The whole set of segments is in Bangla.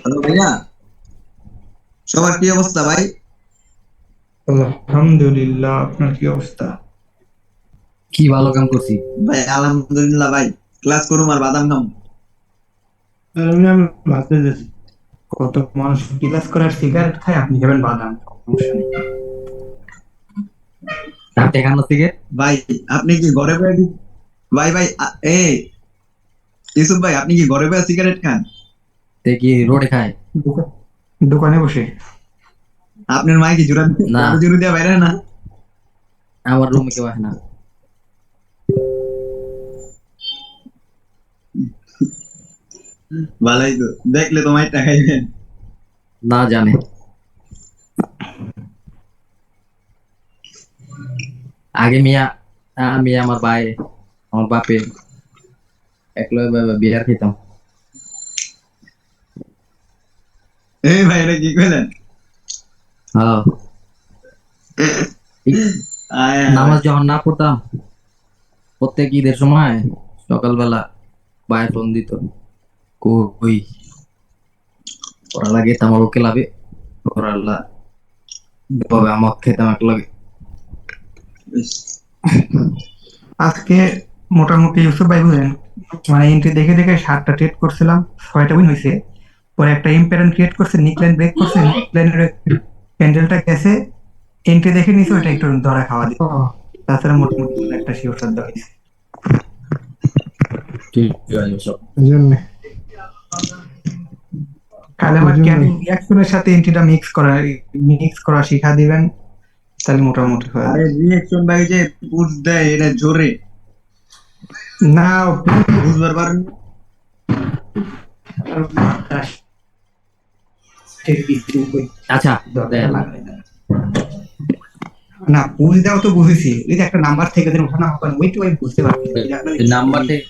হ্যালো ভাইয়া, সবার কি অবস্থা ভাই? আলহামদুলিল্লাহ, আপনার কি অবস্থা? কি ভালো কাম করছি। ভাই আলহামদুলিল্লাহ ভাই। ক্লাস করুম আর বাদাম খাম। আমি ভাবতে যাচ্ছি, কত মানুষ ক্লাস করে সিগারেট খায়, আপনি খাবেন বাদাম, সমস্যা নেই। রাতে খানো থেকে ভাই আপনি কি ঘরে বসে ভাই ভাই ইউসুফ ভাই, আপনি কি ঘরে বসে সিগারেট খান? কি রোডে খায়? দোকা- দোকানে বসে। আপনার মাই কি জোড়া না, জোরে জোরে দেওয়া বাইরে না? আমার রুমে কেউ আসে না। ভালোই তো, দেখলে তোমায় টাকাইবেন। না জানে। আগে মিয়া, আমি আমার ভাই, আমার বাপে একলা বিয়ার খেতাম। এই ভাই এটা কি কইলেন? হ্যাঁ, আয় আয় ভাই। নামাজ যখন না পড়তাম প্রত্যেক ঈদের সময় সকালবেলা ভাই ফোন দিত, কই ওরা লাগে আমার ওকে লাগে, ওরা তবে আমার খেতাম এক লাগে। ইস, আজকে মোটামুটি ইউসুফ ভাই বুঝলেন, মানে এন্ট্রি দেখে দেখে 7টা ট্রেড করছিলাম, 6টা উইন হয়েছে। পরে একটা ইম্প্যারেন্ট ক্রিয়েট করছে, নিকলাইন ব্রেক করছে, নিকলাইনের ক্যান্ডেলটা গেছে, এন্ট্রি দেখে নিছে, ওইটা একটু ধরা খাওয়া দিত। তাছাড়া মোটামুটি একটা শিওর সাধ্য হয়েছে। ঠিক আছে সব। বুঝলেন? তাহলে আমার ক্যানিং রিয়াকশনের সাথে এন্ট্রিটা মিক্স করা শিখা দিবেন, তাহলে মোটামুটি হয়ে আরে যাবে। রিয়েকশন ভাই যে পুশ দেয় এটা জোরে না, বুঝবার পারেন না? আচ্ছা, দরকার দেন। লাগে না। না, বুঝ দাও তো বুঝেছি, এই যে একটা নাম্বার থেকে যেন ওঠানো হবে, ওইটা আমি বুঝতে পারছি না। এই যে আপনার নাম্বার থেকে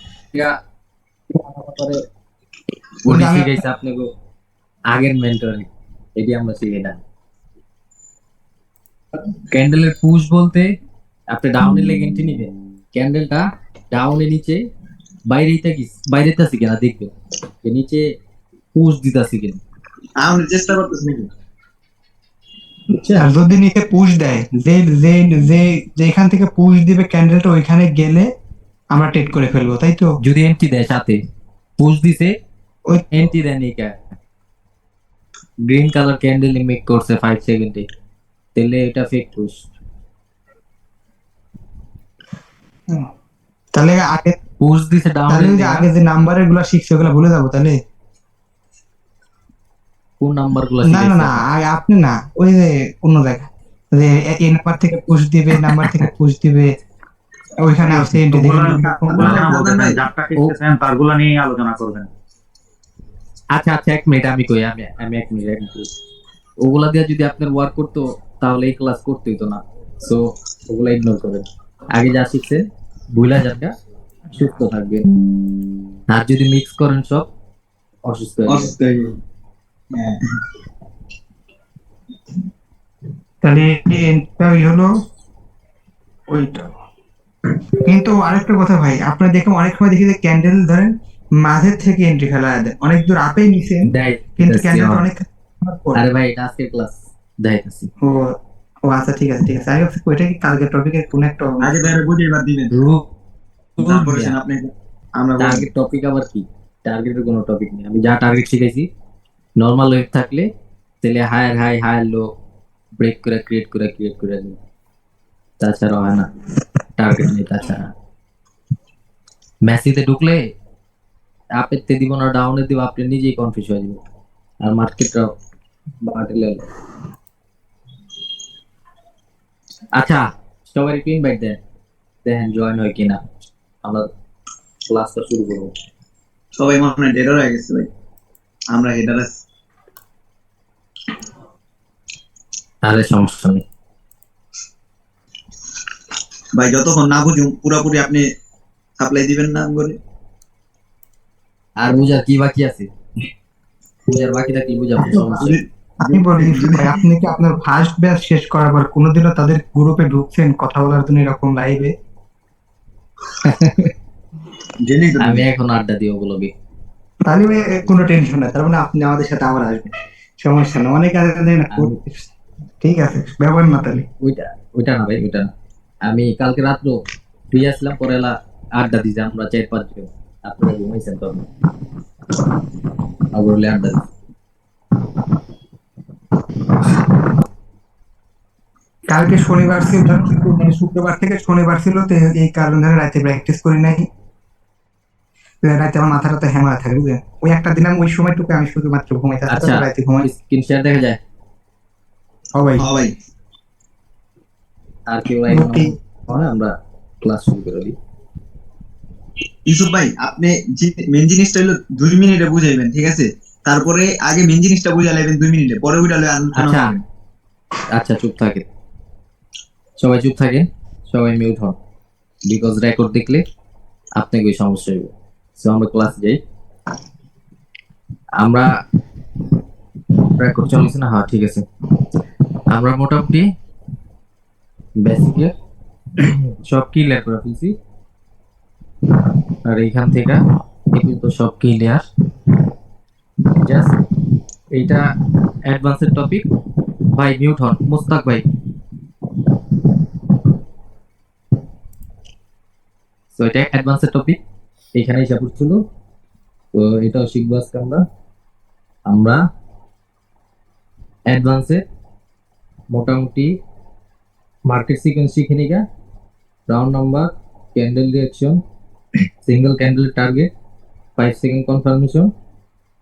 ওই যে ওটি আমি শিখাইছে আপনাকে আগের মেন্টরে, এটি আমরা শিখি না। ক্যান্ডেলের পুশ বলতে আপনি ডাউনে লেগে এন্ট্রি নিবেন, ক্যান্ডেলটা ডাউনে নিচে বাইরেতে আছে কিনা দেখবেন, যে নিচে পুশ দিতেছে কিনা। আমি চেষ্টা করতেছি নাকি? আর যদি নিচে পুশ দেয়, যে যে যে যেখান থেকে পুশ দিবে ক্যান্ডেলটা ওইখানে গেলে আমরা টেট করে ফেলবো, তাই তো? যদি এন্ট্রি দেয় সাথে পুশ দিছে, ওই এন্ট্রি দেন এই গ্রিন কালার ক্যান্ডেল মেক করছে 5 সেকেন্ডে, তাহলে এটা ফেক পুশ। তাহলে আগে, পুশ দিছে ডাউনের তাহলে ওই যে দিকে। আগে যে নাম্বারের গুলো শিখছে ওগুলো ভুলে যাবো তাহলে? কোন নাম্বার গুলা না না শিখাইছে না, আপনার? আপনি না, ওই যে অন্য জায়গায়, যে এই নাম্বার থেকে পুশ দিবে, নাম্বার থেকে পুশ দিবে, ওইখানে আছে এন্ট্রি দেখে ওগুলা নিবে, এরকম ওগুলা বলে। না সাদ্দাম বলতেছেন, ভাই, যারটা ও শিখতেছেন তারগুলা নিয়ে আলোচনা করবেন। আচ্ছা আচ্ছা, 1 মিনিট আমি কই, আমি 1 মিনিট। ওগুলা দিয়ে যদি আপনার ওয়ার্ক করতো তাহলে এই ক্লাস করতে হইতো না। সো ওগুলা ইগনোর করেন, আগে যা শিখছেন ভুলা যানগা, সুস্থ থাকবেন। আর যদি মিক্স করেন সব, অসুস্থ হয়ে যাবেন। অসুস্থ হয়ে গেছে। হ্যাঁ। তাহলে এন্ট্রিটাই হলো ওইটা। কিন্তু আরেকটা কথা ভাই, আপনার দেখে অনেক সময় দেখি যে ক্যান্ডেল ধরেন মাঝের থেকে এন্ট্রি ফেলা দেয়, অনেক দূর আপেই নিছেন, কিন্তু দেখাইতেছি ক্যান্ডেলটা আমার। অনেক পরে। আরে ভাই, এটা আজকের ক্লাস, দেখাইতেছি। ও, ও আচ্ছা, ঠিক আছে ঠিক আছে, আমি ভাবছি ওইটা কি কালকের টপিকের কোন একটা অংশ। আগে তাহলে বুঝে এবার দিবেন, রুল তারপরে মিয়া, সেন আপনি আমরা বলবো। টার্গেট টপিক আবার কি? টার্গেটের কোনো টপিক নেই। আমি যা টার্গেট শিখাইছি, নর্মাল ওয়েভ থাকলে তাহলে higher high higher low break করে ক্রিয়েট করে দিই, তাছাড়া হয় না। টার্গেট নেই তাছাড়া। মেসিতে ঢুকলে আপেতে দিব না ডাউনে দিব, আপনি নিজেই কনফিউজ হয়ে যাবেন। আর মার্কেটটা বাটলে। আচ্ছা, সবাই একটু ইনভাইট দেন, দেখেন জয়েন হয় কিনা, আমরা ক্লাসটা শুরু করবো। সবাই মনে হয় ডেটার হয়ে গেছে ভাই, আমরা হেডার আছি। তাহলে সমস্যা নেই। ভাই যতক্ষণ না বুঝুন পুরোপুরি আপনি সাপ্লাই দিবেন না করে। আর বুঝার কি বাকি আছে? বুঝার বাকি থাকলে বুঝাবো, সমস্যা যদি নেই। আমি বলি ইউসুফ যদি ভাই, আপনি কি আপনার ফার্স্ট ব্যাচ শেষ করার পর কোনোদিনও তাদের গ্রুপে ঢুকছেন কথা বলার জন্য এরকম লাইভে? জেনেই তো আমি নেবেন। এখন আড্ডা দিই ওগুলোকে। তাহলে কোনো টেনশন নাই, তার মানে আপনি আমাদের সাথে আবার আসবেন, সমস্যা না, অনেক আছে না আমি ঠিক আছে, ব্যাপার না তাহলে। ওইটা ওইটা না ভাই, ওইটা না। আমি কালকে রাত্র ফ্রি আসলাম, পরে এলা আড্ডা দিছি আমরা 4-5 জন। আপনারা ঘুমাইছেন তখন, আবার হলে আড্ডা দিছি। কালকে শনিবার ছিল, মানে শুক্রবার থেকে শনিবার ছিল, তো এই কারণে রাতে প্র্যাকটিস করি নাই। রাতে আমার মাথা টাথা হ্যামার থাকে বুঝলেন, ওই একটা দিন আমি ওই সময়টুকু আমি শুধুমাত্র ঘুমাই, তাছাড়া আচ্ছা, তো রাতে ঘুমাই। স্ক্রিন শেয়ার দেখা যায়? ও ভাই, হ্যাঁ ভাই। আর কেউ এখন ওকে। হয় আমরা ক্লাস শুরু করে দিই। ইউসুফ ভাই, আপনি মেন জিনিসটা হলো 2 মিনিটে বুঝাইবেন, ঠিক আছে? তারপরে আগে মেন জিনিসটা বুঝা লাগবেন 2 মিনিটে, পরে ওইটা লয়ে আলোচনা আচ্ছা করবেন। আচ্ছা, চুপ থাকে, সবাই চুপ থাকে, সবাই মিউট হন, বিকজ রেকর্ড দেখলে আপনাকে ওই সমস্যা হবে। সো আমরা ক্লাস যাই। আমরা রেকর্ড চলছে না? হ্যাঁ ঠিক আছে। আমরা মোটামুটি বেসিকে সব ক্লিয়ার করে ফেলছি, আর এইখান থেকে এই পর্যন্ত সব ক্লিয়ার। জাস্ট এইটা অ্যাডভান্সের টপিক। ভাই মিউট হন, মুস্তাক ভাই। তো এটা অ্যাডভান্সের টপিক, এইখানে হিসাব ছিল। তো এটাও শিখবো আজকে আমরা। আমরা অ্যাডভান্সে মোটামুটি মার্কেট সিকোয়েন্স শিখে নিগা, round number, candle reaction, single candle target, 5 second confirmation,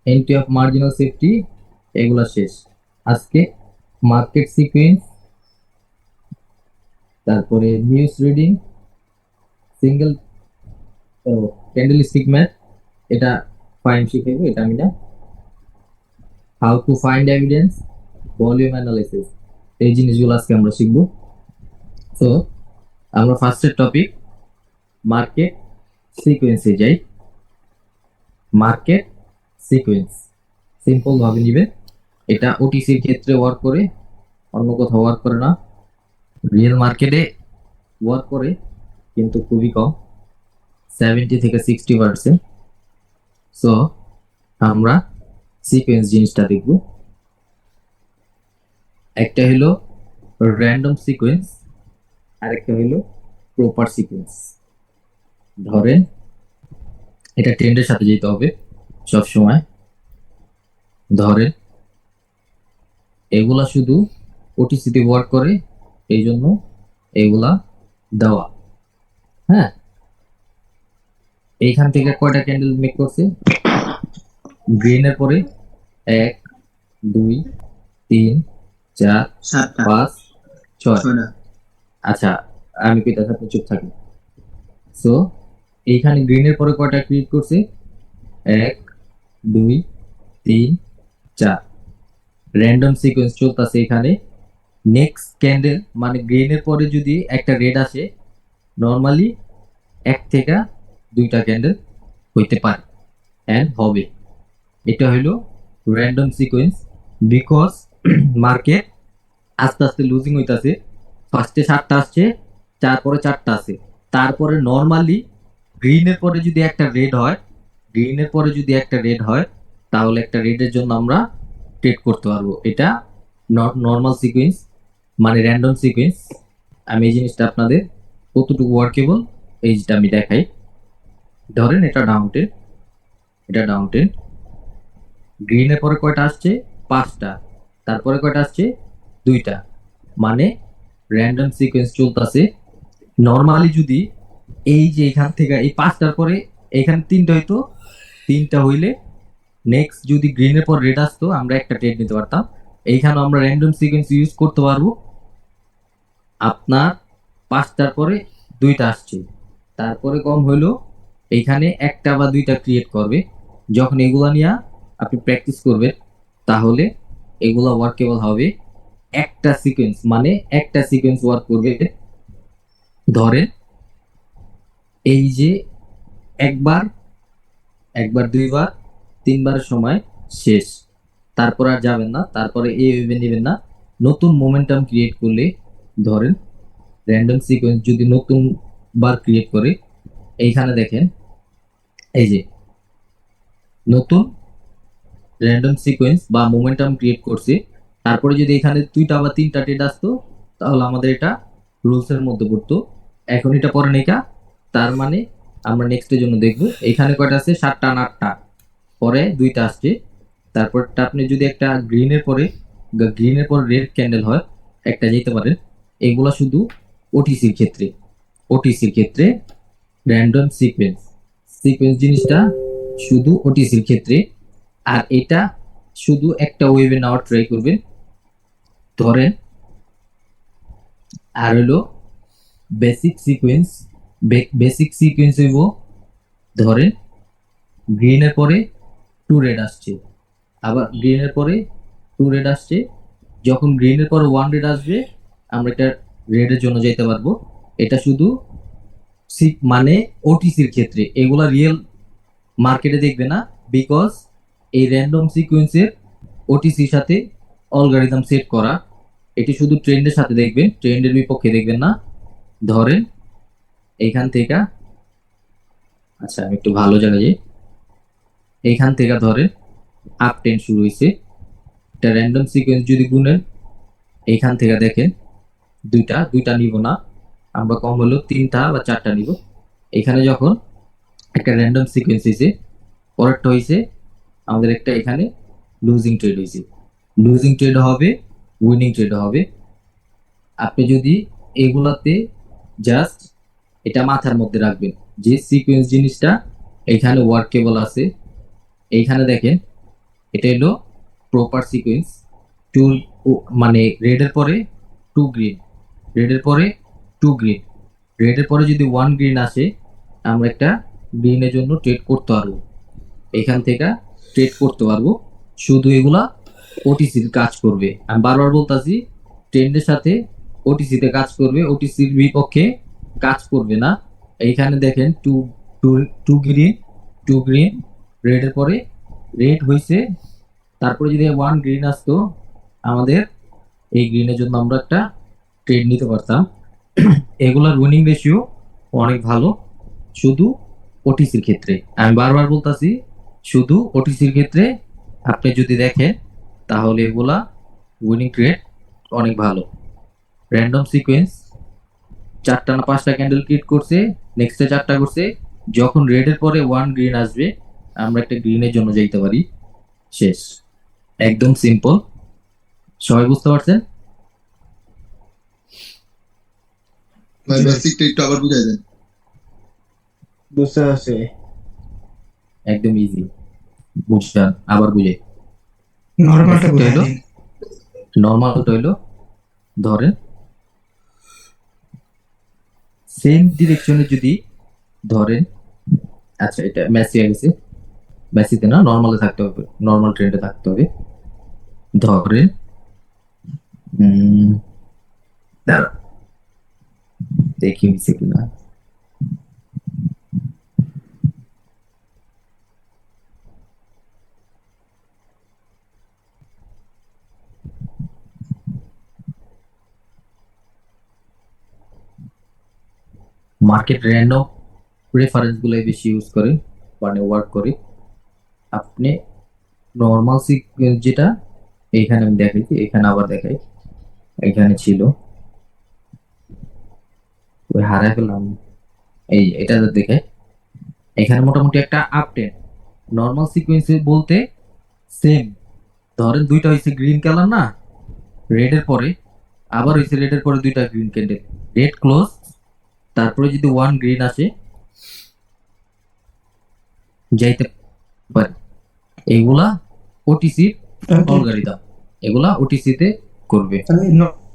entry of marginal safety, এগুলা শেষ আজকে। মার্কেট সিকোয়েন্স, তারপরে news reading, single candlestick math, এটা ফাইন শিখাইবো, এটা আমি না। How to find evidence, volume analysis, এই জিনিসগুলো আজকে আমরা শিখবো। তো আমরা ফার্স্টের টপিক মার্কেট সিকোয়েন্সে যাই। মার্কেট সিকোয়েন্স সিম্পল ভাবে নিবে, এটা ওটিসির ক্ষেত্রে ওয়ার্ক করে, অন্য কোথাও ওয়ার্ক করে না। রিয়েল মার্কেটে ওয়ার্ক করে কিন্তু খুবই কম, 70 থেকে 60%। সো আমরা সিকোয়েন্স জিনিসটা দেখব। একটা হলো র্যান্ডম সিকোয়েন্স, আরেকটা হলো প্রপার সিকোয়েন্স। ধরেন এটা ট্রেন্ডের সাথে যেতে হবে সব সময়। ধরেন এগুলা শুধু ওটিসিতে ওয়ার্ক করে, এই জন্য এগুলা দেওয়া। হ্যাঁ, এইখান থেকে কয়টা ক্যান্ডেল মেক করছে? গ্রিনের পরে 1 2 3 4 7টা 5 6। 6টা। আচ্ছা, আমি কইতাছি আপনি চুপ থাকেন। সো এইখানে গ্রিনের পরে কয়টা ক্রিয়েট করছে? 1 2 3 4। র্যান্ডম সিকোয়েন্স চলতেছে এখানে। নেক্সট ক্যান্ডেল মানে গ্রিনের পরে যদি একটা রেড আসে, নর্মালি 1 থেকে 2টা ক্যান্ডেল হইতে পারে এন্ড হবে। এটা হলো র্যান্ডম সিকোয়েন্স, বিকজ মার্কেট আস্তে আস্তে লুজিং হইতাছে। ফার্স্টে 7টা আসছে, তারপরে 4টা আছে, তারপরে নর্মালি গ্রিনের পরে যদি একটা রেড হয়, গ্রিনের পরে যদি একটা রেড হয়, তাহলে একটা রেডের জন্য আমরা ট্রেড করতে পারবো। এটা নর্মাল সিকোয়েন্স মানে র্যান্ডম সিকোয়েন্স। আমি এই জিনিসটা আপনাদের কতটুকু ওয়ার্কেবল এই যেটা আমি দেখাই। ধরেন এটা ডাউন ট্রেন্ড, এটা ডাউন ট্রেন্ড, গ্রিনের পরে কয়টা আসছে? 5টা, তারপরে কয়টা আসছে? 2টা, মানে র্যান্ডম সিকোয়েন্স চলতেছে। নর্মালি যদি এই যে এখান থেকে এই 5টার পরে এখানে 3টা হইতো, 3টা হইলে নেক্সট যদি গ্রিনের পর রেড আসতো, আমরা একটা ট্রেড নিতে পারতাম। এইখানে আমরা র্যান্ডম সিকোয়েন্স ইউজ করতে পারবো। আপনার 5টার পরে 2টা আসছে, তারপরে কম হইলো, এইখানে 1টা বা 2টা ক্রিয়েট করবে। যখন এগুলা নিয়ে আপনি প্র্যাকটিস করবেন, তাহলে এগুলা ওয়ার্কেবল হবে। একটা সিকোয়েন্স মানে একটা সিকোয়েন্স ওয়ার্ক করবে। ধরেন এই যে একবার, একবার, 2বার, 3বারের সময় শেষ, তারপর আর যাবেন না, তারপরে এইভাবে নেবেন না। নতুন মোমেন্টাম ক্রিয়েট করলে, ধরেন র্যান্ডম সিকোয়েন্স যদি নতুন বার ক্রিয়েট করে, এইখানে দেখেন এই যে নতুন র্যান্ডম সিকোয়েন্স বা মোমেন্টাম ক্রিয়েট করছি, তারপরে যদি এখানে দুইটা বা তিনটা ট্রেড আসতো তাহলে আমাদের এটা রুলসের মধ্যে পড়তো। এখন এটা পরে নেই, তার মানে আমরা নেক্সটের জন্য দেখবো এখানে কয়টা আছে, 7টা না 8টা, পরে দুইটা আসছে। তারপরটা আপনি যদি একটা গ্রিনের পর রেড ক্যান্ডেল হয় একটা যেতে পারেন। এগুলা শুধু ওটিসির ক্ষেত্রে, ওটিসির ক্ষেত্রে র্যান্ডম সিকোয়েন্স, সিকোয়েন্স জিনিসটা শুধু ওটিসির ক্ষেত্রে। আর এটা শুধু একটা ওয়েভে নেওয়ার ট্রাই করবেন ধরেন। আর হলো বেসিক সিকোয়েন্স, বেসিক সিকোয়েন্স হইব ধরেন গ্রিনের পরে টু রেড আসছে, আবার গ্রিনের পরে টু রেড আসছে, যখন গ্রিনের পরে ওয়ান রেড আসবে আমরা এটা রেডের জন্য যেতে পারবো। এটা শুধু মানে ওটিসির ক্ষেত্রে, এগুলা রিয়েল মার্কেটে দেখবে না, বিকজ এই র্যান্ডম সিকোয়েন্সের ওটিসির সাথে অ্যালগরিদম সেট করা। এটি শুধু ট্রেন্ডের সাথে দেখবেন, ট্রেন্ডের বিপক্ষে দেখবেন না। ধরেন এইখান থেকে, আচ্ছা আমি একটু ভালো জায়গায় যাই, এইখান থেকে ধরেন আপ ট্রেন্ড শুরু হয়েছে, এটা র্যান্ডম সিকোয়েন্স যদি গুনেন এইখান থেকে দেখেন দুইটা দুইটা নিব না, আমরা কম হলেও 3টা বা 4টা নিব। এখানে যখন একটা র্যান্ডম সিকোয়েন্স হয়েছে, পরেরটা হয়েছে আমাদের একটা এখানে লুজিং ট্রেড হয়েছে, লুজিং ট্রেড হবে, উইনিং ট্রেড হবে। আপনি যদি এগুলাতে জাস্ট এটা মাথার মধ্যে রাখবেন যে সিকোয়েন্স জিনিসটা এখানে ওয়ার্কেবল আছে। এইখানে দেখেন এটা হলো প্রপার সিকোয়েন্স, টু মানে রেডের পরে টু গ্রিন, রেডের পরে টু গ্রিন, রেডের পরে যদি ওয়ান গ্রিন আসে আমরা একটা গ্রিনের জন্য ট্রেড করতে পারবো, এখান থেকে ট্রেড করতে পারবো। শুধু এগুলা ওটিসির কাজ করবে, আমি বারবার বলতাছি ট্রেন্ডের সাথে ওটিসিতে কাজ করবে, ওটিসির বিপক্ষে কাজ করবে না। এইখানে দেখেন two two two green, two green, রেডের পরে রেড হয়েছে, তারপরে যদি ওয়ান গ্রিন আসতো আমাদের এই গ্রিনের জন্য আমরা একটা ট্রেড নিতে পারতাম। এগুলার উইনিং রেশিও অনেক ভালো শুধু ওটিসির ক্ষেত্রে, আমি বারবার বলতাছি শুধু ওটিসির ক্ষেত্রে আপনি যদি দেখেন তাহলে এগুলা উইনিং ট্রেড অনেক ভালো। র্যান্ডম সিকোয়েন্স 4টা না 5টা ক্যান্ডেল ক্রিয়েট করছে, নেক্সটে 4টা করছে, যখন রেডের পরে ওয়ান গ্রিন আসবে আমরা একটা গ্রিনের জন্য যাইতে পারি, শেষ। একদম সিম্পল, সবাই বুঝতে পারছেন? ভাই বেসিকটা একটু আবার বুঝাই দেন। বুঝতে পারছি। একদম ইজি, বুঝছেন? আবার বুঝে, নর্মালটা Basic টা বুঝাই হলো, দিন। নর্মালটা হইলো ধরেন সেম ডিরেকশনে যদি ধরেন, আচ্ছা এটা মেসি গেছে, মেসিতে না নর্মালে থাকতে হবে, নর্মাল ট্রেন্ডে থাকতে হবে। ধরেন দাঁড়া, দেখি হয়েছে কিনা। মার্কেট র্যান্ডম রেফারেন্স গুলো বেশি ইউজ করে, মানে ওয়ার্ক করে। আপনি নর্মাল সিকোয়েন্স যেটা এইখানে আমি দেখাইছি, এখানে আবার দেখাই, এখানে ছিল ওই হারাই ফেললাম, এই এটা দেখে এখানে মোটামুটি একটা আপডেট নর্মাল সিকোয়েন্স বলতে সেম। ধরেন দুইটা হয়েছে গ্রিন কালার না, রেডের পরে আবার হয়েছে রেডের পরে দুইটা গ্রিন ক্যান্ডেল, রেড ক্লোজ, তারপরে যদি ওয়ান গ্রিন আসে যাইতে পারে। এগুলা ওটিসি অ্যালগরিদম, এগুলা ওটিসি তে করবে,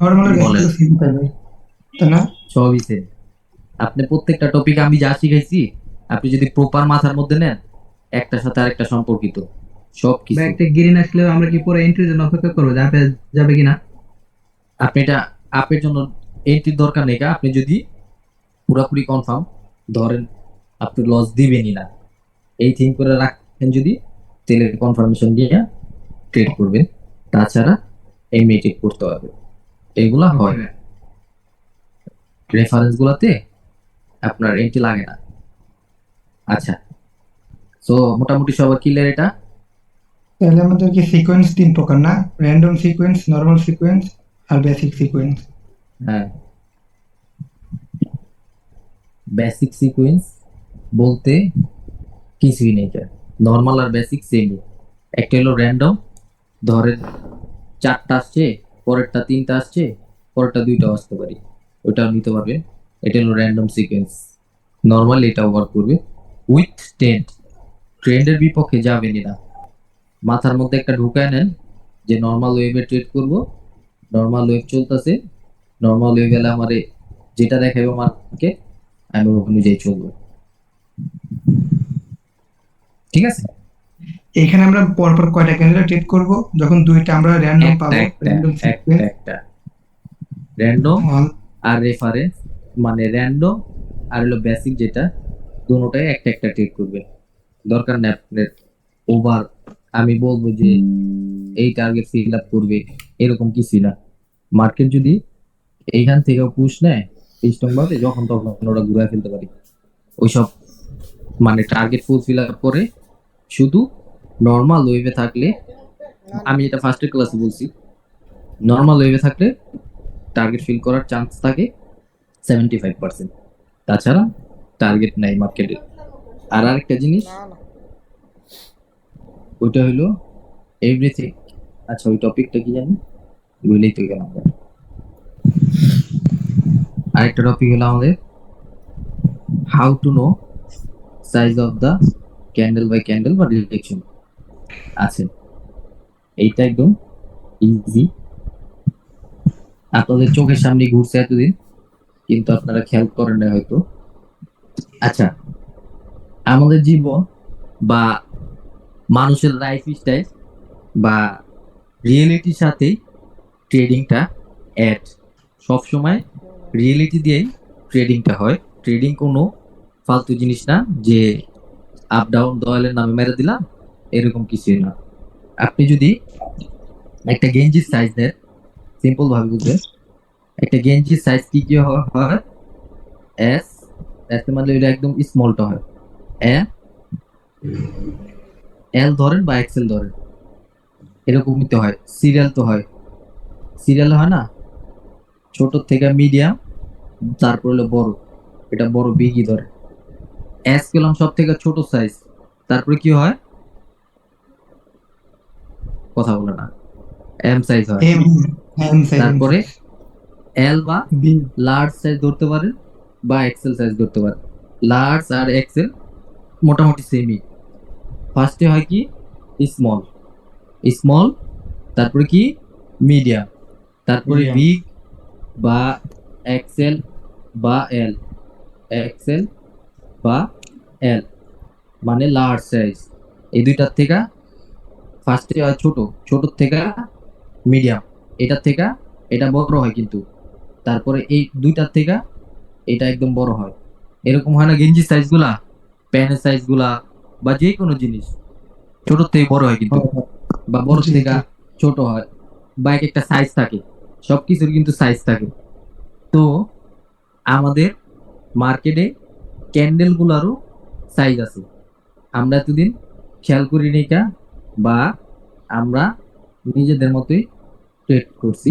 নর্মালের বলেন। কাছে সিম্পল ভাই, তাই না? সবই সেম। আপনি প্রত্যেকটা টপিক আমি যা শিখাইছি আপনি যদি প্রপার মাথার মধ্যে নেন একটার সাথে আরেকটা সম্পর্কিত সব কিছু। একটা গ্রিন আসলে আমরা কি পুরো এন্ট্রির জন্য অপেক্ষা করবো যাবে যাবে কিনা? আপনি এটা আপের জন্য এন্ট্রির দরকার নেই, আপনি যদি পুরোপুরি কনফার্ম ধরেন আপনি লস দিবেনই না এই থিঙ্ক করে রাখেন, যদি তাহলে কনফার্মেশন দিয়ে ট্রেড করবেন, তাছাড়া এমনি ট্রেড করতে হবে। এগুলা হয় রেফারেন্স গুলাতে আপনার এন্ট্রি লাগে না। আচ্ছা সো মোটামুটি সবার ক্লিয়ার এটা? তাহলে আমাদের কি সিকোয়েন্স 3 প্রকার না? র্যান্ডম সিকোয়েন্স, নরমাল সিকোয়েন্স আর বেসিক সিকোয়েন্স। হ্যাঁ, বেসিক সিকোয়েন্স বলতে কিছুই নেই, নর্মাল আর বেসিক সেমই। একটা হলো র্যান্ডম, ধরেন 4টা আসছে, পরেরটা 3টা আসছে, পরেরটা 2টাও আসতে পারি, ওটাও নিতে পারবে। এটা হলো র্যান্ডম সিকোয়েন্স। নর্মাল এটা ওয়ার্ক করবে উইথ ট্রেন্ড। ট্রেন্ডের বিপক্ষে যাবেনই না। মাথার মধ্যে একটা ঢুকায় নেন যে নর্মাল ওয়েভে ট্রেড করব, নর্মাল ওয়েভ চলতেছে, নর্মাল ওয়েভ গেলে আমার যেটা দেখাবে মার্কেট আমি ওই অনুযায়ী চলবো। ঠিক আছে? এখানে আমরা পরপর কয়টা ক্যান্ডেল ট্রেড করব? যখন দুইটা আমরা র্যান্ডম একটা পাবো, একটা র্যান্ডম একটা সিকোয়েন্স একটা র্যান্ডম আর রেফারেন্স, মানে র্যান্ডম আর হলো বেসিক, যেটা দুটোটাই একটা একটা ট্রেড করবে। দরকার নেই আপনার ওভার আমি বলবো যে এই টার্গেট ফিল আপ করবে, এরকম কিছুই না। মার্কেট যদি এইখান থেকে পুশ নেয় স্ট্রং ভাবে, যখন তখন ওরা ঘুরায় ফেলতে পারে ওইসব, মানে টার্গেট ফুলফিল আপ করে। শুধু নর্মাল ওয়েভে থাকলে, আমি যেটা ফার্স্টের ক্লাসে বলছি, নর্মাল ওয়েভে থাকলে টার্গেট ফিল করার চান্স থাকে 75%, তাছাড়া টার্গেট নাই মার্কেটে। আর আরেকটা জিনিস, ওইটা হলো এভরিথিং। আচ্ছা, ওই টপিকটা কি জানি ভুলেই তো গেলাম। আরেকটা টপিক হলো আমাদের how to know size of the candle by candle বা ডিরেকশন আছে। এইটা একদম ইজি, আপনাদের চোখের সামনে ঘুরছে এতদিন, কিন্তু আপনারা খেয়াল করেন না হয়তো। আচ্ছা, আমাদের জীবন বা মানুষের লাইফ স্টাইল বা রিয়েলিটির সাথে ট্রেডিংটা অ্যাড, সবসময় রিয়েলিটি দিয়েই ট্রেডিংটা হয়। ট্রেডিং কোনো ফালতু জিনিস না যে আপ ডাউন দয়ালের নামে মেরে দিলাম, এরকম কিছুই না। আপনি যদি একটা গেঞ্জির সাইজ দেন, সিম্পল ভাবে বুঝবেন, একটা গেঞ্জির সাইজ কি কি হয়? এস, এস মানে এটা একদম স্মলটা হয়। এ, এল ধরেন বা এক্সেল ধরেন, এরকমই তো হয়। সিরিয়াল তো হয়, সিরিয়াল হয় না, ছোট থেকে মিডিয়াম, তারপর হলো বড়, এটা বড় বিগই ধরে। এস পেলাম সব থেকে ছোট সাইজ, তারপরে কি হয়? কথা বলে না, এম সাইজ হয়। এম, এম সাইজ, তারপরে এল বা বি। লার্জ সাইজ ধরতে পারেন বা এক্সেল সাইজ ধরতে পারেন। লার্জ আর এক্সেল মোটামুটি সেমই। ফার্স্টে হয় কি? স্মল, স্মল, তারপরে কি? মিডিয়াম, তারপরে Medium। বিগ বা এক্সেল বা এল, এক্সেল বা এল মানে লার্জ সাইজ। এই দুইটার থেকে ফার্স্টে হয় ছোট, ছোট থেকে মিডিয়াম, এটার থেকে এটা বড় হয় কিন্তু, তারপরে এই দুইটার থেকে এটা একদম বড় হয়। এরকম হয় না গেঞ্জি সাইজ গুলা, প্যান্টের সাইজ গুলা বা যে কোনো জিনিস ছোট থেকে বড় হয় কিন্তু, বা বড় জি, থেকে জি। ছোট হয়, বা এক একটা সাইজ থাকে, সবকিছুর কিন্তু সাইজ থাকে। তো আমাদের মার্কেটে ক্যান্ডেল গুলারও সাইজ আছে, আমরা এতদিন খেয়াল করি নি কা, বা আমরা নিজেদের মতোই ট্রেড করছি।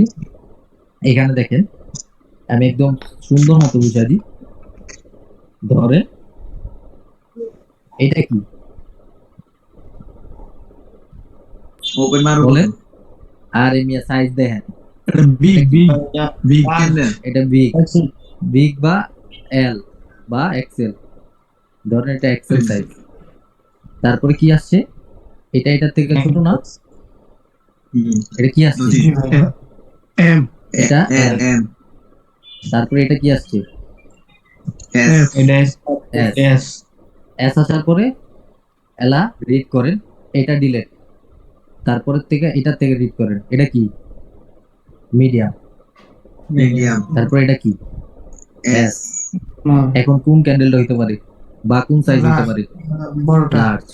এখানে দেখেন, আমি একদম সুন্দর মতো বুঝাই দিই। ধরে এটা কি ওপেন মারো বলেন, আর মিয়া সাইজ দেখেন, বিগ, বিগ, বিগ ক্যান্ডেল। এটা বিগ, বিগ বা এল বা এক্সেল, ধরেন এটা এক্সেল সাইজ। তারপরে কি আসছে? এটা এটার থেকে ছোট না, এটা কি আসছে? এম, এটা এম এল। এম তারপরে এটা কি আসছে? S S. এস, এস আসার পরে এলা রিড করেন, এটা ডিলেট, তারপরের থেকে এটার থেকে রিড করেন, এটা কি? মিডিয়াম। মিডিয়াম তারপরে এটা কি? এস এখন কোন ক্যান্ডেলটা হইতে পারে বা কোন সাইজ হইতে পারে? বড়টা, লার্জ।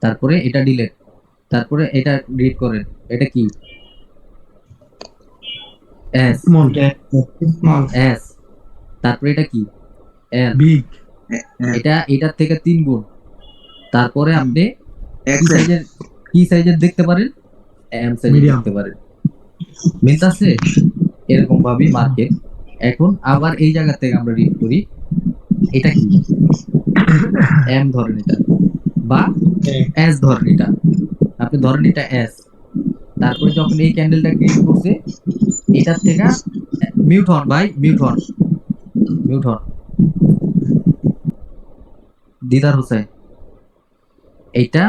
তারপরে এটা ডিলেট, তারপরে এটা রিড করেন, এটা কি? এস। Small, small, S. তারপরে এটা কি? এল। বিগ, এটা এটার থেকে 3 গুণ, তারপরে আপনি এক্সেল কি সাইজের দেখতে পারেন, এম সাইজের Medium. দেখতে পারেন। মিলতাছে এরকম ভাবে মার্কেট। এখন আবার এই জায়গা থেকে আমরা রিড করি, এটা কি এম ধরেন এটা, বা এস ধরেন এটা, আপনি ধরেন এটা এস। তারপরে যখন এই ক্যান্ডেলটা ক্রিয়েট করছে, এটার থেকে মিউট হন ভাই, মিউট হন, মিউট হন দিদার হোসেন। এইটা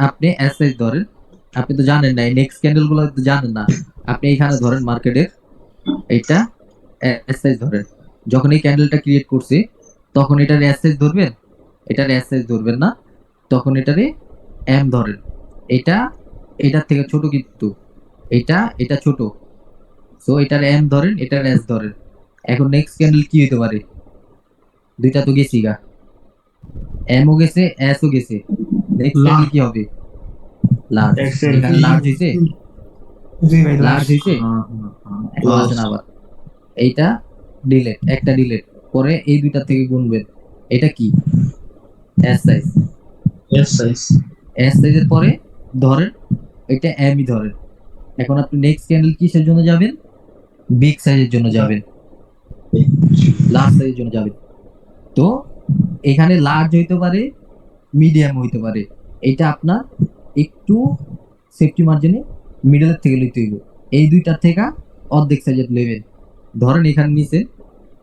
আপনি এস সাইজ ধরেন, আপনি তো জানেন না, নেক্সট ক্যান্ডেল গুলো তো জানেন না। আপনি এইখানে ধরেন মার্কেটের এইটা এস সাইজ ধরেন। যখন এই ক্যান্ডেলটা ক্রিয়েট করছে, তখন এটার এস সাইজ ধরবেন, এটার এস সাইজ ধরবেন না, তখন এটারে এম ধরেন। এটা এটার থেকে ছোট, কিন্তু এটা ছোট, সো এটার এম ধরেন, এটার এস ধরেন। এখন নেক্সট ক্যান্ডেল কি হতে পারে, দুইটা তো গেছি গা, এম ও গেছে, এস ও গেছে। নেক্সট ক্যান্ডেল কি হবে, লার্জ। এখানে লার্জ হইছে, জি ভাই লার্জ লাস্ট হইছে। এখন আসেন আবার এইটা ডিলেট, একটা ডিলেট পরে এই দুইটা থেকে গুনবেন। এটা কি এস সাইজ, এস সাইজের পরে ধরেন এটা এমই ধরেন। এখন আপনি নেক্সট ক্যান্ডেল কিসের জন্য যাবেন, বিগ সাইজের জন্য যাবেন, লার্জ সাইজের জন্য যাবেন। তো এখানে লার্জ হইতে পারে, মিডিয়াম হইতে পারে। এটা আপনার একটু সেফটি মার্জিনে মিডলের থেকে লইতে হইব। এই দুইটার থেকে অর্ধেক সাইজের লেভেল ধরেন এখানে নিচে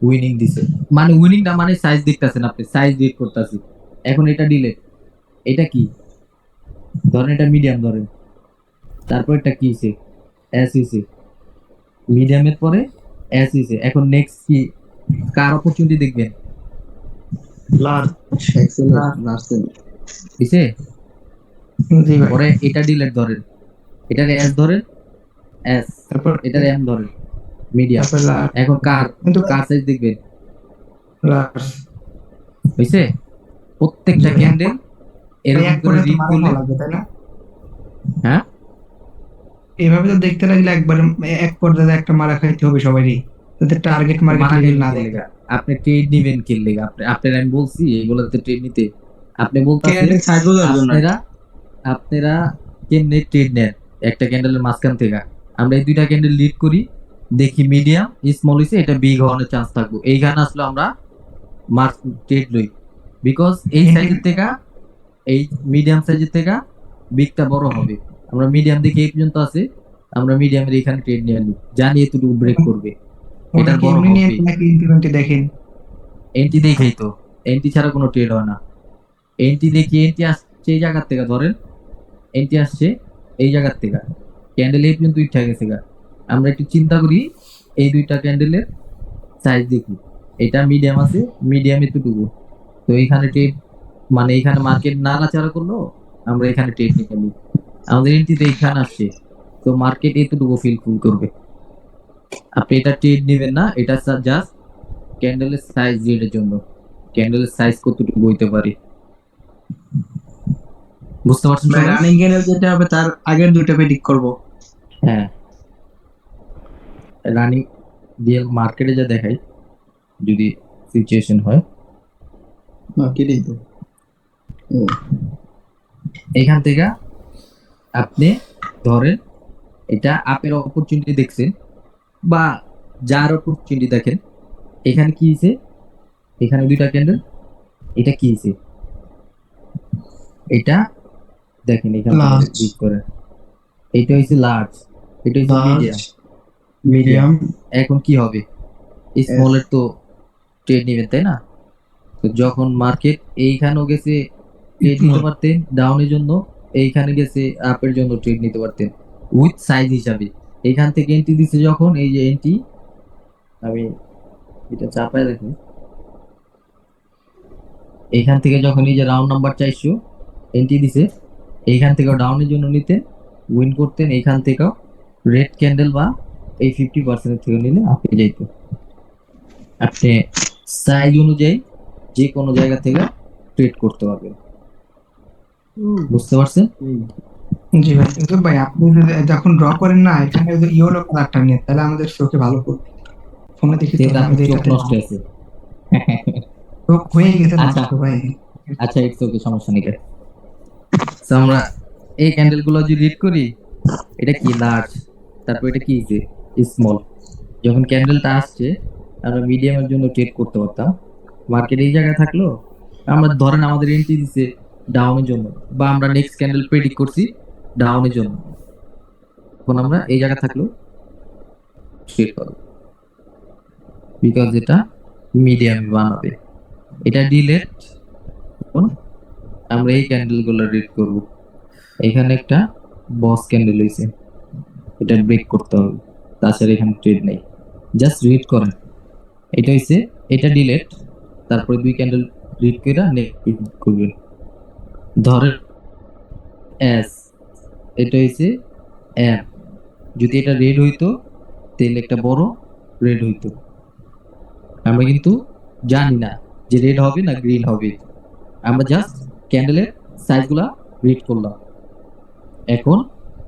উইনিং দিছে, মানে উইনিংটা মানে সাইজ দেখতেছেন আপনি, সাইজ রিড করতেছি। এখন এটা ডিলেট, এটা কি ধরেন এটা মিডিয়াম ধরেন, তারপর এটা কি হইছে, এস হইছে, মিডিয়ামের পরে এস হইছে। এখন নেক্সট কি, কার অপরচুনিটি দেখবেন, দিছে। জি ভাই পরে এটা ডিলেট ধরেন, এটার এস ধরেন, এস, তারপর এটার এম ধরেন, মিডিয়াম। তারপর লাস্ট এখন কার কিন্তু কার সাইজ দেখবেন, লাস্ট হইছে। প্রত্যেকটা জি। ক্যান্ডেল এরকম এক করে পর্যন্ত রিড মারা করলে, খাওয়া লাগবে তাই না? হ্যাঁ এভাবে তো দেখতে লাগলে একবার এক পর্যায়ে একটা মারা খাইতে হবে সবারই, যাতে টার্গেট মার্কেট মারা লেভেল গেলেন না কি দেয়। লেগা? আপনি ট্রেড নিবেন কি লেগা? আপনার আমি বলছি এগুলোতে ট্রেড নিতে। আপনি বলতাছেন ক্যান্ডেল সাইজ বোঝার জন্য আপনারা আপনারা কেমনে ট্রেড নেন একটা ক্যান্ডেলের মাঝখান থেকে। আমরা এই দুইটা ক্যান্ডেল লিড করি, দেখি মিডিয়াম স্মল হইছে, এটা বিগ হওয়ার চান্স থাকবো, এইখানে আসলে আমরা ট্রেড লই। বিকজ এই সাইজের থেকে, এই মিডিয়াম সাইজের থেকে বিগটা বড় হবে। আমরা মিডিয়াম দেখে এই পর্যন্ত আছে, আমরা মিডিয়ামের এখানে ট্রেড নিয়ে নিই, জানি এতটুকু ব্রেক করবে, ওটা এটার কি বড় এমনি নিয়ে হবে। নাকি ইনক্রিমেন্টে দেখেন? এন্টি দেখেই তো, এন্টি ছাড়া কোনো ট্রেড হয় না। এন্টি দেখি, এন্টি আসছে এই জায়গার থেকে, ধরেন এন্টি আসছে এই জায়গার থেকে, ক্যান্ডেল এই পর্যন্ত উঠে গেছে গা। আমরা একটু চিন্তা করি, এই দুইটা ক্যান্ডেলের সাইজ দেখি, এটা মিডিয়াম আছে, মিডিয়াম এতটুকু, তো এইখানে ট্রেড, মানে এখানে মার্কেট নাড়াচাড়া করলো, আমরা এখানে ট্রেড নিতে নিই। আমাদের এন্ট্রিতে এইখানে আসছে, তো মার্কেট এতটুকু ফুল করবে। আপনি এটা ট্রেড নেবেন না, এটা জাস্ট ক্যান্ডেলের সাইজ রিডের জন্য, ক্যান্ডেলের সাইজ কতটুকু হইতে পারে, বুঝতে পারছেন সবাই? রানিং ক্যান্ডেল যেটা হবে তার আগের দুটো প্রেডিক্ট করব। হ্যাঁ, রানিং দিয়ে মার্কেটে যা দেখাই, যদি সিচুয়েশন হয় কেটেই তো এখান থেকে আপনি ধরেন এটা আপের অপরচুনিটি দেখছেন, বা যার অপরচুনিটি দেখেন, এখানে কি হয়েছে, এখানে দুইটা ক্যান্ডেল, এটা কি হয়েছে, এটা দেখেন এখানে Large. ক্লিক করেন, এটা হয়েছে লার্জ, এটা হয়েছে মিডিয়াম। মিডিয়াম এখন কি হবে, স্মলের তো ট্রেড নেবেন তাই না? তো যখন মার্কেট এইখানেও গেছে ট্রেড নিতে পারতেন ডাউনের জন্য, এইখানে গেছে আপের জন্য ট্রেড নিতে পারতেন উইথ সাইজ হিসাবে। এইখান থেকে এন্ট্রি দিছে যখন, এই যে এন্ট্রি, আমি এটা চাপায় রাখি, এইখান থেকে যখন এই যে রাউন্ড নাম্বার 400 এন্ট্রি দিছে, এইখান থেকেও ডাউনের জন্য নিতেন, উইন করতেন, এইখান থেকেও রেড ক্যান্ডেল বা এই 50% থেকে নিলে আপনি যাইতো। আপনি সাইজ অনুযায়ী যে কোনো জায়গা থেকে ট্রেড করতে পারবেন, বুঝতে পারছেন? জি ভাই, কিন্তু ভাই আপনি যদি যখন ড্র করেন না, এখানে যদি ইয়েলো কালারটা নিয়ে, তাহলে আমাদের চোখে ভালো করবে। ফোনে দেখি তো কিন্তু আপনার আমাদের চোখ এটাতে নষ্ট আছে। চোখ হয়ে গেছে আচ্ছা। নষ্ট ভাই। আচ্ছা, ইটস ওকে, সমস্যা নেই। তো আমরা এই ক্যান্ডেল গুলো যদি রিড করি, এটা কি লার্জ, তারপর এটা কি স্মল। যখন ক্যান্ডেলটা আসছে আমরা মিডিয়ামের জন্য ট্রেড করতে পারতাম। মার্কেট এই জায়গায় থাকলো, আমরা ধরেন আমাদের এন্ট্রি দিছে ডাউনের জন্য, বা আমরা নেক্সট ক্যান্ডেল প্রেডিক্ট করছি ডাউনের জন্য, তখন আমরা এই জায়গা থাকলো ট্রেড করব, বিকজ এটা মিডিয়াম বানাবে। এটা ডিলেট, আমরা এই ক্যান্ডেল গুলো রিড করব। এখানে একটা বস ক্যান্ডেল হয়েছে, এটা ব্রেক করতে হবে, তাছাড়া এখানে ট্রেড নেই। জাস্ট রিড করেন, এটা হইছে, এটা ডিলেট, তারপরে দুই ক্যান্ডেল রিড করে নেক্সট করবেন। ধরেন এস, এটা হইছে এম, যদি এটা রেড হইতো তাহলে একটা বড় রেড হইতো। আমরা কিন্তু জানি না যে রেড হবে না গ্রিন হবে, আমরা জাস্ট ক্যান্ডেলের সাইজগুলা রিড করলাম। এখন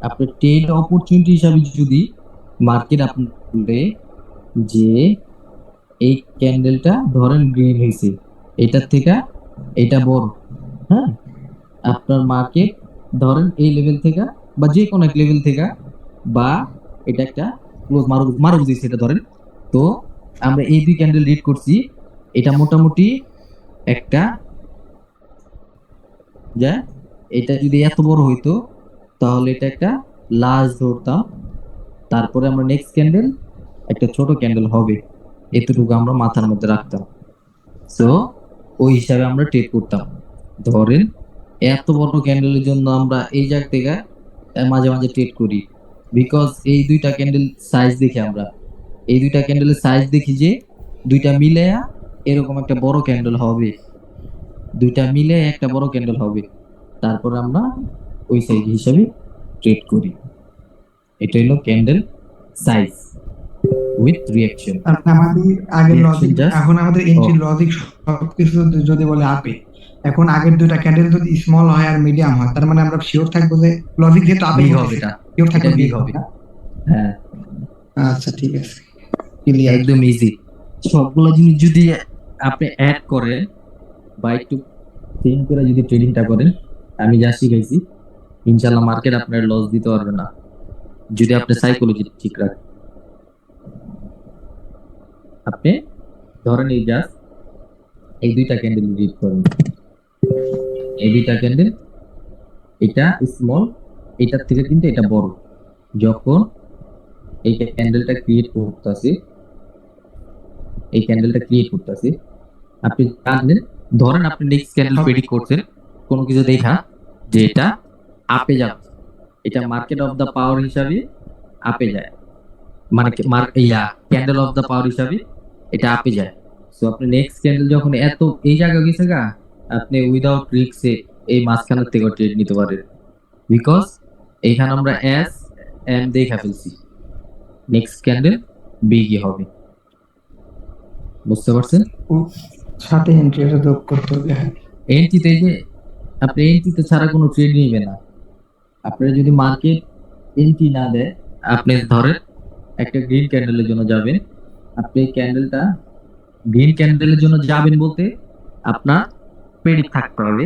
আপনার ট্রেড অপরচুনিটি হিসাবে যদি মার্কেট আপনি বলে যে এই ক্যান্ডেলটা ধরেন গ্রিন হয়েছে, এটার থেকে এটা বড়, হ্যাঁ, আপনার মার্কেট ধরেন এই লেভেল থেকে বা যে কোনো এক লেভেল থেকে, বা এটা একটা ক্লোজ মারো বুঝেছি এটা ধরেন। তো আমরা এই দুই ক্যান্ডেল রিড করছি, এটা মোটামুটি একটা, যা এটা যদি এত বড় হইতো তাহলে এটা একটা লার্জ ধরতাম, তারপরে আমরা নেক্সট ক্যান্ডেল একটা ছোট ক্যান্ডেল হবে, এতটুকু আমরা মাথার মধ্যে রাখতাম। সো ওই হিসাবে আমরা ট্রেড করতাম। ধরেন এত বড় ক্যান্ডেলের জন্য আমরা এই জায়গা থেকে মাঝে মাঝে ট্রেড করি, বিকজ এই দুইটা ক্যান্ডেল সাইজ দেখি, আমরা এই দুইটা ক্যান্ডেলের সাইজ দেখি যে দুইটা মিলে এরকম একটা বড় ক্যান্ডেল হবে, দুইটা মিলে একটা বড় ক্যান্ডেল হবে, তারপর আমরা ওই সাইজ হিসাবে ট্রেড করি। এটা হলো ক্যান্ডেল সাইজ উইথ রিঅ্যাকশন। আমাদের আগের Reaction লজিক, just- এখন আমাদের এন্ট্রি লজিক সবকিছু যদি বলে আপে, এখন আগের দুইটা ক্যান্ডেল যদি স্মল হয় আর মিডিয়াম হয়, তার মানে আমরা শিওর থাকবো যে লজিক যেহেতু আপে Big হবে এটা, শিওর থাকবো এটা বিগ big হবে। হবে। হ্যাঁ, আচ্ছা ঠিক আছে, ক্লিয়ার। একদম ইজি। সবগুলো জিনিস যদি আপনি অ্যাড করেন বা একটু চেঞ্জ করে যদি ট্রেডিংটা করেন, আমি যা শিখাইছি, ইনশাল্লাহ মার্কেট আপনার লস দিতে পারবে না, যদি আপনি সাইকোলজি ঠিক রাখেন। আপনি ধরেন এই জাস্ট এই দুইটা ক্যান্ডেল রিড করেন, এই দুইটা ক্যান্ডেল, এটা স্মল, এটার থেকে কিন্তু এটা বড়। যখন এই ক্যান্ডেলটা ক্রিয়েট করতেছে, এই ক্যান্ডেলটা ক্রিয়েট করতেছে, আপনি জানেন, ধরেন আপনি নেক্সট ক্যান্ডেল প্রেডিক্ট করছেন কোনো কিছু দেখা যে এটা আপে যাবে, এটা মার্কেট অফ দা পাওয়ার হিসাবে আপে যায়, মানে ক্যান্ডেল অফ দা পাওয়ার হিসাবে এটা আপে যায়। সো আপনি নেক্সট ক্যান্ডেল যখন এত এই জায়গায় গেছে গা, আপনি উইদাউট রিস্কে এই মাঝখানের থেকে ট্রেড নিতে পারেন, বিকজ এইখানে আমরা এস এম দেখা ফেলছি, নেক্সট ক্যান্ডেল বিগই হবে। বুঝতে পারছেন? সাথে এন্ট্রিটা যোগ করতে হবে। এন্ট্রিতে যে আপনি এন্ট্রিতে ছাড়া কোনো ট্রেড নিবে না। আপনারা যদি মার্কেট এন্ট্রি না দেয়, আপনি ধরেন একটা গ্রিন ক্যান্ডেলের জন্য যাবেন, আপনি ক্যান্ডেলটা গ্রিন ক্যান্ডেলের জন্য যাবেন বলতে আপনার প্রেডিক্ট থাকতে হবে।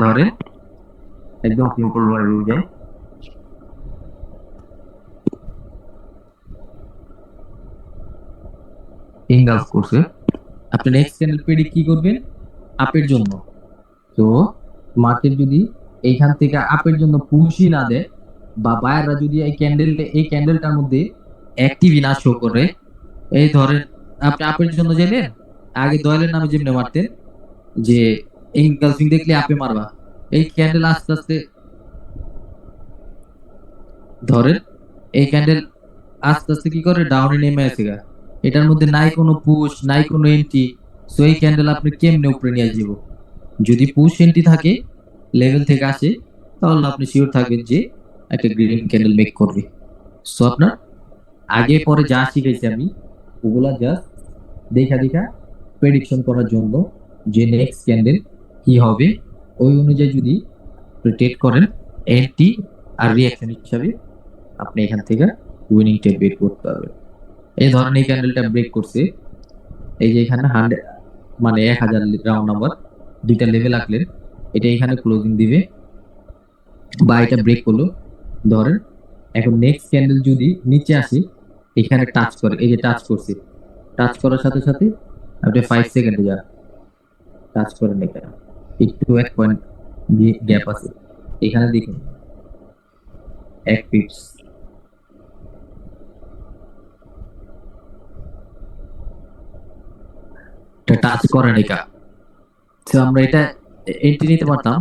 ধরেন একদম সিম্পল ভাবে যায়, ইংলাস কোর্সে আপনি নেক্সট ক্যান্ডেল প্রেডিক্ট কি করবেন আপের জন্য। তো মার্কেট যদি এইখান থেকে আপের জন্য পুশই না দেয়, বা বায়াররা যদি এই ক্যান্ডেলটার মধ্যে অ্যাক্টিভই না শো করে, এই ধরেন আপনি আপের জন্য গেলেন, আগে দয়ালের নামে যেমনি মারতেন যে এঙ্গেলফিং দেখলে আপে মারবা, এই ক্যান্ডেল আস্তে আস্তে ধরেন এই ক্যান্ডেল আস্তে আস্তে কি করে ডাউনে নেমে আসে গা, এটার মধ্যে নাই কোনো পুশ নাই কোনো এন্ট্রি। সো এই ক্যান্ডেল আপনি কেমনে উপরে নিয়ে যাব? যদি পুশ এন্ট্রি থাকে লেভেল থেকে আসে, তাহলে আপনি শিওর থাকবেন যে একটা গ্রিন ক্যান্ডেল মেক করবে। সো আপনার আগে পরে যা শিখেছি আমি, ওগুলা জাস্ট দেখা দেখা প্রেডিকশন করার জন্য যে নেক্সট ক্যান্ডেল কি হবে, ওই অনুযায়ী যদি ট্রেড করেন, এন্ট্রি আর রিঅ্যাকশন হিসাবে আপনি এখান থেকে উইনিং ট্রেড বের করতে পারবেন। এই ধরেন এই ক্যান্ডেলটা ব্রেক করছে, এই যে এখানে 100 মানে 1000 রাউন্ড নাম্বার দুইটা লেভেল আঁকলেন, এটা এখানে ক্লোজিং দিবে, বা এটা ব্রেক হলো, ধরেন এখন নেক্সট ক্যান্ডেল যদি নিচে আসে, এখানে টাচ করে, এই যে টাচ করছে, টাচ করার সাথে সাথে আপনি 5 সেকেন্ডে যান, টাচ করেন এখানে একটু 1 পয়েন্ট গ্যাপ আছে, এখানে দেখুন 1 পিপস, টাচ করেন এটা। তো আমরা এটা এন্ট্রি নিতে পারতাম,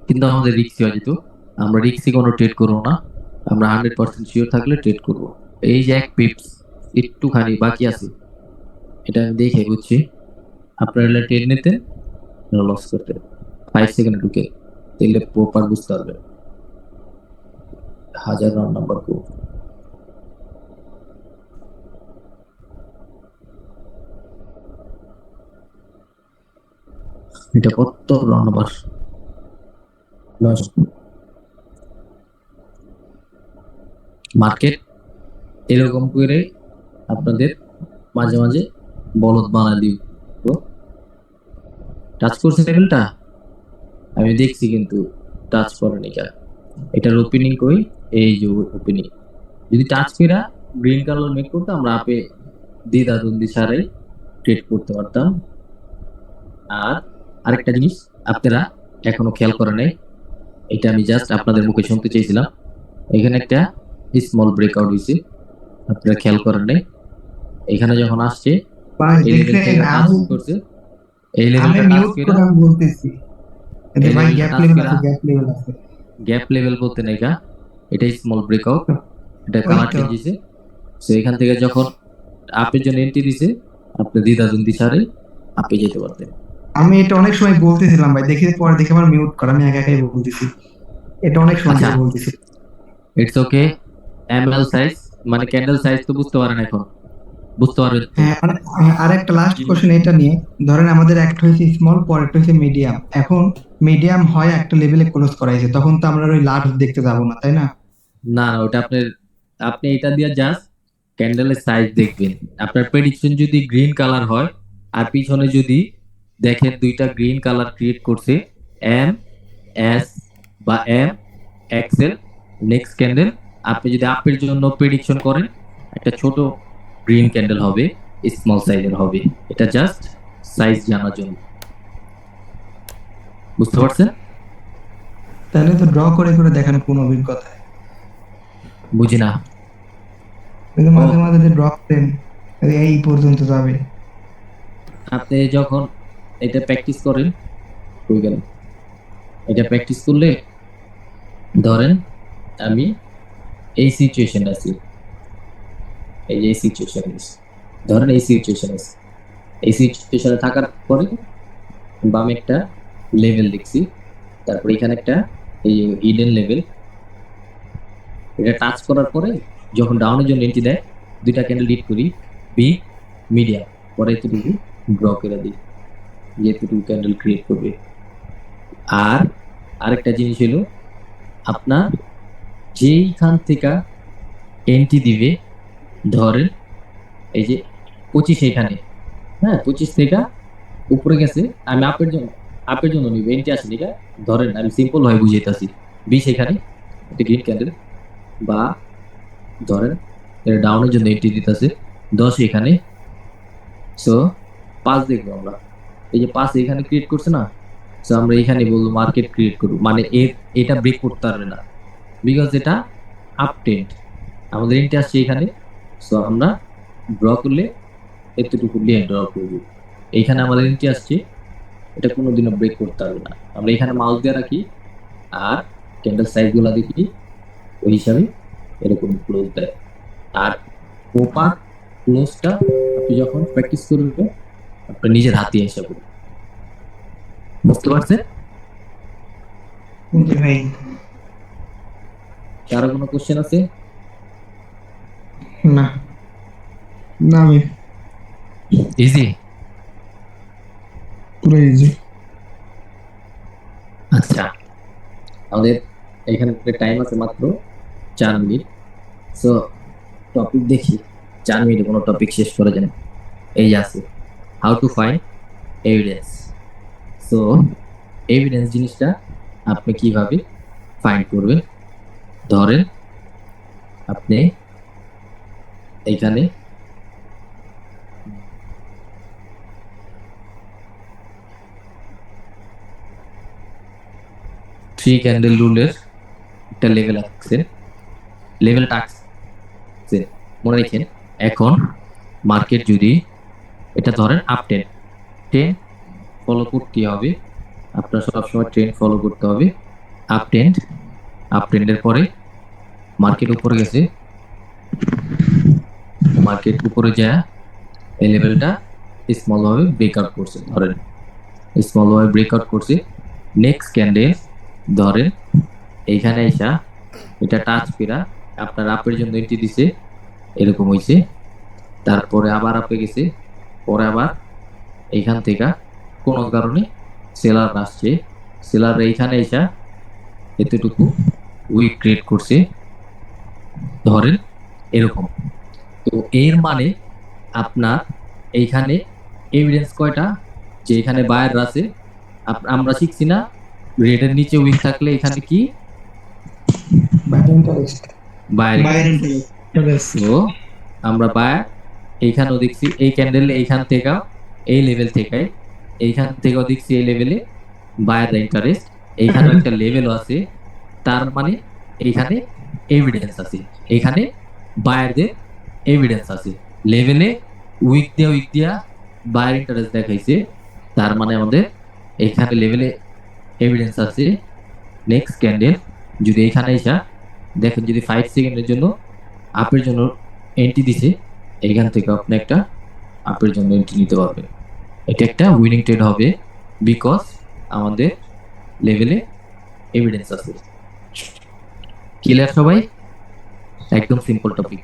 কিন্তু আমাদের রিস্কি হয়ে যেত। আমরা রিস্কি কোনো ট্রেড করবো না, আমরা 100% শিওর থাকলে ট্রেড করব। এই যে 1 পিপস একটুখানি বাকি আছে, এটা আমি দেখে বুঝছি আপনারা ট্রেড নিতে লস করতে 5 সেকেন্ড ঢুকে, তাহলে প্রপার বুঝতে পারবে। 1000 রাউন্ড নাম্বার কো, এটা কত রাউন্ড নাম্বার? মার্কেট এরকম করে আপনাদের মাঝে মাঝে বলদ বানা দিব। টাচ করছে লেভেলটা, আমি দেখছি কিন্তু টাচ করেনি কেন। এটার ওপেনিং কই, এই যে ওপেনিং, যদি টাচ কইরা গ্রিন কালার মেক করতো, আমরা আপে দ্বিধাদ্বন্দ্বি ছাড়াই ট্রেড করতে পারতাম। আর আরেকটা জিনিস আপনারা এখনো খেয়াল করে নাই, এটা আমি জাস্ট আপনাদের মুখে শুনতে চেয়েছিলাম। এখানে একটা স্মল ব্রেকআউট হয়েছে, আপনারা খেয়াল করেন নাই। এখানে যখন আসছে ভাই এই লেভেল থেকে দেখলেন, টাচ আমি করছে, এই আমি লেভেলটা টাচ মিউট করে, করে আমি বলতেছি যে এই ভাই লেভেলটা গ্যাপ টাচ লেভেল করে, আছে, গ্যাপ লেভেল আছে। গ্যাপ লেভেল বলতে নাই কা, এটা স্মল ব্রেকআউট, এটা ওই কালার তো চেঞ্জ হয়েছে। সো এখান থেকে যখন আপের জন্য এন্ট্রি দিছে, আপনি দ্বিধাদ্বন্দ্বি ছাড়াই আপে যেতে পারতেন। আমি এটা অনেক সময় বলতেছিলাম ভাই, দেখি পরে দেখে আমার মিউট করা, আমি একা একাই বলতেছি, এটা অনেক সময় আচ্ছা, ধরে বলতেছি। It's okay. এমএল সাইজ মানে ক্যান্ডেল সাইজ তো বুঝতে পারেন এখন, বুঝতে পারবেন তো? হ্যাঁ, আর একটা লাস্ট কোশ্চেন এটা নিয়ে, ধরেন আমাদের একটা হয়েছে স্মল, পরেরটা হয়েছে মিডিয়াম। এখন মিডিয়াম হয় একটা লেভেলে ক্লোজ করাইছে, তখন তো আমরা ওই লাস্ট দেখতে যাবো না, তাই না? না না, ওটা আপনি এটা দিয়ে জাস্ট ক্যান্ডেলের সাইজ দেখবেন। আপনার প্রেডিকশন যদি গ্রিন কালার হয়, আর পিছনে যদি দেখেন দুইটা গ্রিন কালার ক্রিয়েট করছে, এম এস বা এম এক্সেল, নেক্সট ক্যান্ডেল, আপনি যদি আপের জন্য প্রেডিকশন করেন, একটা ছোট গ্রিন ক্যান্ডেল হবে, স্মল সাইজের হবে। এটা জাস্ট সাইজ জানার জন্য, বুঝতে পারছেন? তাহলে তো ড্র করে করে দেখানো কোন অভিজ্ঞতা, বুঝি না। কিন্তু ও, মাঝে মাঝে যে ড্র করেন এই পর্যন্ত যাবে। আপনি যখন এটা প্র্যাকটিস করেন, হয়ে গেল, এটা প্র্যাকটিস করলে, ধরেন আমি এই সিচুয়েশন আছি, এই যে সিচুয়েশন আছে, ধরেন এই সিচুয়েশন আছে, এই সিচুয়েশনে থাকার পরে বামে একটা লেভেল দেখছি, তারপরে এখানে একটা এই হিডেন লেভেল, এটা টাচ করার পরে যখন ডাউনের জন্য এন্ট্রি দেয়, দুইটা ক্যান্ডেল লিড করি, বি মিডিয়াম, পরে এতটুকু ড্র করে দিই, যে এতটুকু ক্যান্ডেল ক্রিয়েট করবে। আর আরেকটা জিনিস হলো, আপনার যেইখান থেকে এন্ট্রি দিবে, ধরেন এই যে 25 এখানে, হ্যাঁ 25 থেকে উপরে গেছে, আমি আপের জন্য নিব, এন্ট্রি আসে ঠিক আছে, ধরেন আমি সিম্পল ভাবে বুঝাইতেছি, 20 এখানে একটা গ্রিন ক্যান্ডেল, বা ধরেন এটা ডাউনের জন্য এন্ট্রি দিতেছে 10 এখানে, সো 5 দেখবো আমরা, এই যে 5 এখানে ক্রিয়েট করছে না, সো আমরা এখানে বলবো মার্কেট ক্রিয়েট করবো, মানে এটা ব্রেক করতে পারবে না, বিকজ এটা আপ ট্রেন্ড, আমাদের এন্ট্রি আসছে এখানে, সো আমরা ড্র করলে এতটুকু নিয়ে ড্র করবো। এইখানে আমাদের এন্ট্রি আসছে, এটা কোনোদিনও ব্রেক করতে পারবে না, আমরা এখানে মাউস দিয়ে রাখি, আর ক্যান্ডেল সাইজ গুলা দেখি, ওই হিসাবে এরকম ক্লোজ দেয়। আর প্রপার ক্লোজটা আপনি যখন প্র্যাকটিস করবেন, আপনি নিজের হাতে এসে করবেন, বুঝতে পারছেন? জি ভাই। কারো কোনো কোশ্চেন আছে? না, না আমি ইজি। পুরো ইজি। আচ্ছা, আমাদের এখানে টাইম আছে মাত্র 4 মিনিট, সো টপিক দেখি, 4 মিনিটে কোনো টপিক শেষ করা যায় না। এই যে আছে, how to find evidence. So evidence জিনিসটা আপনি কিভাবে ফাইন্ড করবেন। ধরেন আপনি এইখানে থ্রি ক্যান্ডেল রুলের একটা লেভেল আছে, লেভেলটা আছে মনে রাখেন। এখন মার্কেট যদি এটা ধরেন আপ ট্রেন ফলো করতে হবে, আপনার সবসময় ট্রেন ফলো করতে হবে। আপ ট্রেন্ডের পরে মার্কেট উপরে গেছে, মার্কেট উপরে যায় এই লেভেলটা স্মল ভাবে ব্রেকআউট করছে, ধরেন স্মল ভাবে ব্রেকআউট করছে। নেক্সট ক্যান্ডেল ধরেন এইখানে আইসা এটা টাচ করা আপনার আপের জন্য এন্ট্রি দিছে, এরকম হইছে। তারপরে আবার আপে গেছে, পরে আবার এইখান থেকে কোনো কারণে সেলার আসছে, সেলার এইখানে এসা এতটুকু উইক ক্রিয়েট করছে, ধরেন এরকম। তো এর মানে আপনার এইখানে এভিডেন্স কয়টা, যে এখানে বায়ার আছে। আমরা শিখছি না রেটের নিচে উইক থাকলে এখানে কি বায়ার। তো আমরা বায়ার এইখানেও দেখছি, এই ক্যান্ডেল এইখান থেকে এই লেভেল থেকে এইখান থেকেও দেখছি এই লেভেলে বায়ার ইন্টারেস্ট, এইখানে একটা লেভেলও আছে। তার মানে এইখানে এভিডেন্স আছে, এখানে বায়ারদের এভিডেন্স আছে। লেভেলে উইক দিয়া বায়ার ইন্টারেস্ট দেখাইছে, তার মানে আমাদের এইখানে লেভেলে এভিডেন্স আছে। নেক্সট ক্যান্ডেল যদি এইখানে এসা দেখেন, যদি 5 সেকেন্ডের জন্য আপের জন্য এন্ট্রি দিছে, এইখান থেকে আপনি একটা আপের জন্য এন্ট্রি নিতে পারবেন। এটা একটা উইনিং ট্রেড হবে, বিকজ আমাদের লেভেলে এভিডেন্স আছে। ক্লিয়ার সবাই? একদম simple topic.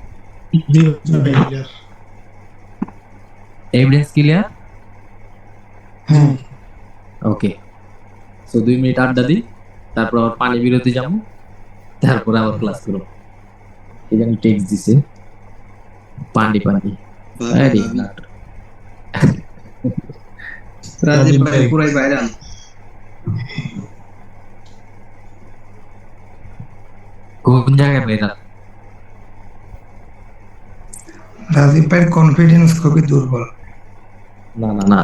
Evidence clear? Okay, so 2 minute আড্ডা দিই, তারপর আবার পানি বিরতি যাবো, তারপর আবার ক্লাস করব। এখানে টেক্সট দিছে পানি আরে না, রাজীব ভাই পুরাই ভাইরাল। কোন জায়গায় বেরা? রাজীব ভাইয়ের কনফিডেন্স খুবই দুর্বল। না না না,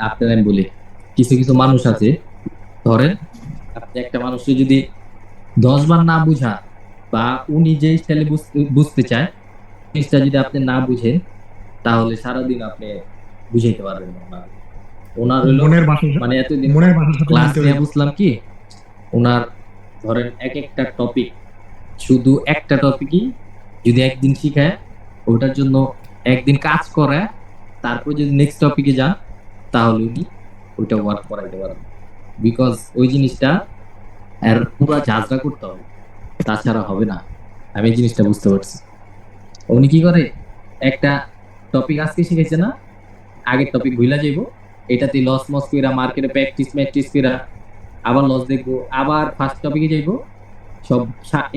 আপনার আমি বলি, কিছু কিছু মানুষ আছে, ধরেন আপনি একটা মানুষকে যদি 10 বার না বুঝা, বা উনি যে স্টাইলে বুঝতে চায় জিনিসটা যদি আপনি না বুঝেন, তাহলে সারাদিন আপনি বুঝাইতে পারবেন না। ওনার হইলো মানে এতদিন ক্লাস নিয়ে বুঝলাম কি, ওনার ধরেন এক একটা টপিক, শুধু একটা টপিকই যদি একদিন শিখায়, ওটার জন্য একদিন কাজ করে, তারপর যদি নেক্সট টপিকে যান, তাহলে উনি ওইটা ওয়ার্ক করাইতে পারবেন। বিকজ ওই জিনিসটা আর পুরো ঝাঁঝরা করতে হবে, তাছাড়া হবে না। আমি এই জিনিসটা বুঝতে পারছি। উনি কি করে, একটা টপিক আজকে শিখেছে না, আগের টপিক ভুলা যাইব, এটাতে লস মস কইরা মার্কেটে প্র্যাকটিস কইরা আবার লস দেখবো, আবার ফার্স্ট টপিকে যাইবো, সব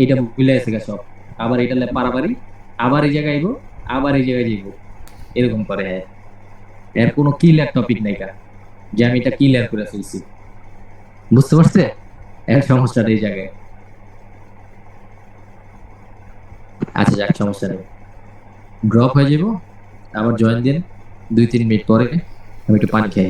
এটা ভুলে গেছে সব, আবার এটা পারাপারি, আবার এই জায়গায় আইবো, আবার এই জায়গায় যাইবো, এরকম করে। এর কোনো ক্লিয়ার টপিক নাই কা, যে আমি এটা ক্লিয়ার করে ফেলছি। বুঝতে পারছে এর সমস্যাটা এই জায়গায়? আচ্ছা যাক, সমস্যা নেই, ড্রপ হয়ে যাবো, আবার জয়েন দিন 2-3 মিনিট পরে। আমি একটু পানি খাই।